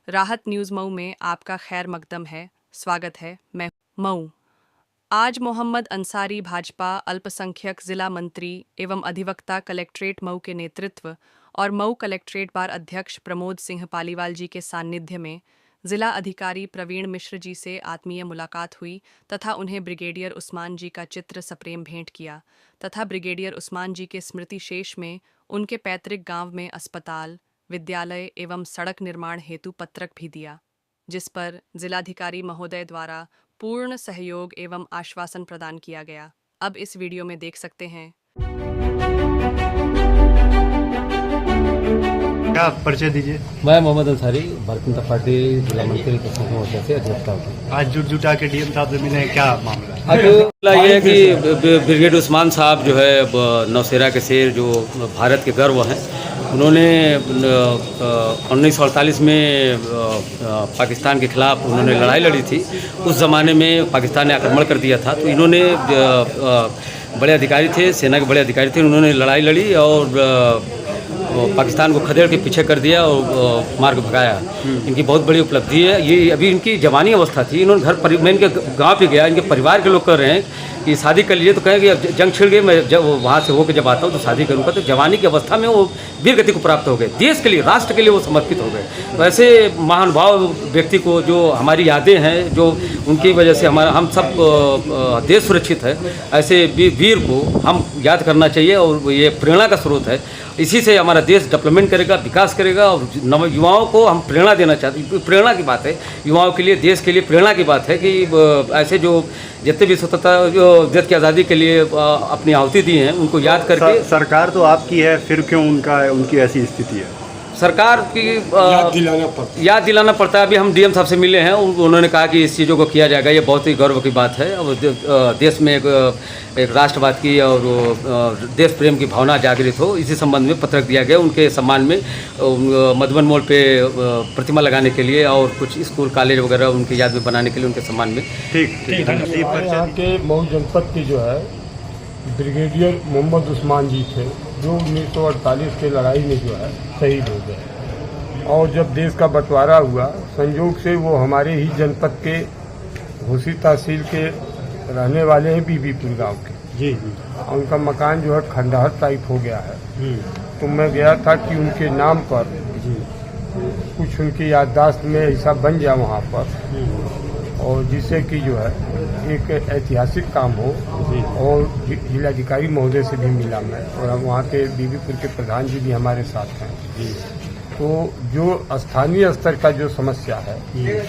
राहत न्यूज़ मऊ में आपका खैर मकदम है। स्वागत है। मैं मऊ। आज मोहम्मद अंसारी भाजपा अल्पसंख्यक जिला मंत्री एवं अधिवक्ता कलेक्ट्रेट मऊ के नेतृत्व और मऊ कलेक्ट्रेट बार अध्यक्ष प्रमोद सिंह पालीवाल जी के सानिध्य में जिला अधिकारी प्रवीण मिश्र जी से आत्मीय मुलाकात हुई तथा उन्हें ब्रिगेडियर उस्मान जी का चित्र सप्रेम भेंट किया तथा ब्रिगेडियर उस्मान जी के स्मृति शेष में उनके पैतृक गांव में अस्पताल, विद्यालय एवं सड़क निर्माण हेतु पत्रक भी दिया, जिस पर जिलाधिकारी महोदय द्वारा पूर्ण सहयोग एवं आश्वासन प्रदान किया गया। अब इस वीडियो में देख सकते हैं। क्या परिचय दीजिए। मैं मोहम्मद अंसारी भारतीय जनता पार्टी जिला मंत्री मोर्चा से अधिवक्ता हूँ। आज जुटा के डीएम साहब से मिले, क्या मामला है? आज मामला ये है कि ब्रिगेड उस्मान साहब जो है नौशेरा के शेर, जो भारत के गर्व हैं, उन्होंने 1948 में पाकिस्तान के खिलाफ उन्होंने लड़ाई लड़ी थी। उस ज़माने में पाकिस्तान ने आक्रमण कर दिया था, तो इन्होंने बड़े अधिकारी थे, सेना के बड़े अधिकारी थे, उन्होंने लड़ाई लड़ी और पाकिस्तान को खदेड़ के पीछे कर दिया और मार के भगाया। इनकी बहुत बड़ी उपलब्धि है। ये अभी इनकी जवानी अवस्था थी। इन्होंने मैं इनके गांव पे गया, इनके परिवार के लोग कर रहे हैं कि शादी कर लीजिए, तो कहें कि अब जंग छिड़ गई, मैं जब वहाँ से होकर जब आता हूँ तो शादी करूँगा। तो जवानी की अवस्था में वो वीर गति को प्राप्त हो गए, देश के लिए, राष्ट्र के लिए वो समर्पित हो गए। तो ऐसे महानुभाव व्यक्ति को, जो हमारी यादें हैं, जो उनकी वजह से हम सब देश सुरक्षित है, ऐसे वीर को हम याद करना चाहिए और ये प्रेरणा का स्रोत है। इसी से हमारा देश डेवलपमेंट करेगा, विकास करेगा और नव युवाओं को हम प्रेरणा देना चाहते हैं। प्रेरणा की बात है, युवाओं के लिए, देश के लिए प्रेरणा की बात है कि ऐसे जो जितने भी स्वतंत्रता, जो देश की आज़ादी के लिए अपनी आहुति दी हैं, उनको याद करके। सरकार तो आपकी है, फिर क्यों उनकी ऐसी स्थिति है? सरकार की याद दिलाना पड़ता है। अभी हम डीएम साहब से मिले हैं, उन्होंने कहा कि इस चीज़ों को किया जाएगा। ये बहुत ही गौरव की बात है और देश में एक राष्ट्रवाद की और देश प्रेम की भावना जागृत हो, इसी संबंध में पत्रक दिया गया। उनके सम्मान में मधुबन मोड़ पे प्रतिमा लगाने के लिए और कुछ स्कूल कॉलेज वगैरह उनकी याद में बनाने के लिए उनके सम्मान में। ठीक। यहाँ के मऊ जनपद के जो है ब्रिगेडियर मोहम्मद उस्मान जी थे, जो 1948 के लड़ाई में जो है शहीद हो गए। और जब देश का बंटवारा हुआ, संयोग से वो हमारे ही जनपद के घोसी तहसील के रहने वाले हैं, बीबीपुर गांव के। जी। उनका मकान जो है खंडहर टाइप हो गया है। तो मैं गया था कि उनके नाम पर कुछ उनकी याददाश्त में ऐसा बन जाए वहाँ पर, और जिससे कि जो है एक ऐतिहासिक काम हो। और जिलाधिकारी महोदय से भी मिला मैं, और हम वहाँ के बीबीपुर के प्रधान जी भी हमारे साथ हैं। तो जो स्थानीय स्तर का जो समस्या है,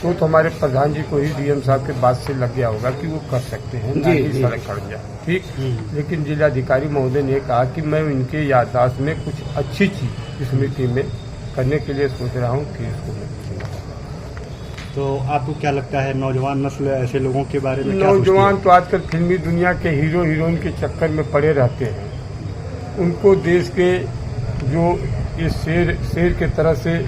तो हमारे प्रधान जी को ही डीएम साहब के बात से लग गया होगा कि वो कर सकते हैं, ना कि सड़क खड़ जाए। ठीक। लेकिन जिलाधिकारी महोदय ने कहा कि मैं इनके याददाश्त में कुछ अच्छी चीज स्मृति में करने के लिए सोच रहा हूँ कि इसको मैं। तो आपको क्या लगता है, नौजवान नस्ल ऐसे लोगों के बारे में क्या नौजवान तो आजकल फिल्मी दुनिया के हीरो हीरोइन के चक्कर में पड़े रहते हैं। उनको देश के जो ये शेर के तरह से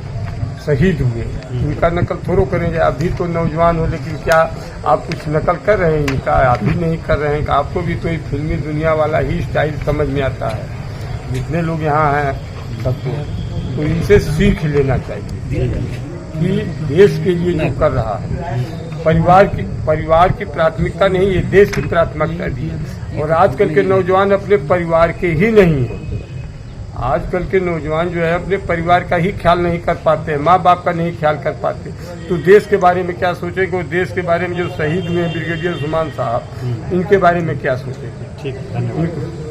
शहीद हुए, इनका नकल थोड़ा करेंगे। अभी तो नौजवान हो, लेकिन क्या आप कुछ नकल कर रहे हैं इनका? आप भी नहीं कर रहे हैं। आपको भी तो ये फिल्मी दुनिया वाला ही स्टाइल समझ में आता है। जितने लोग यहाँ हैं सबको तो इनसे सीख लेना चाहिए कि देश के लिए जो कर रहा है, परिवार की प्राथमिकता नहीं, ये देश की प्राथमिकता दी है। और आजकल के नौजवान अपने परिवार के ही नहीं है। आजकल के नौजवान जो है अपने परिवार का ही ख्याल नहीं कर पाते हैं, माँ बाप का नहीं ख्याल कर पाते, तो देश के बारे में क्या सोचेंगे? और देश के बारे में जो शहीद हुए हैं ब्रिगेडियर उस्मान साहब, इनके बारे में क्या सोचेंगे? ठीक, धन्यवाद।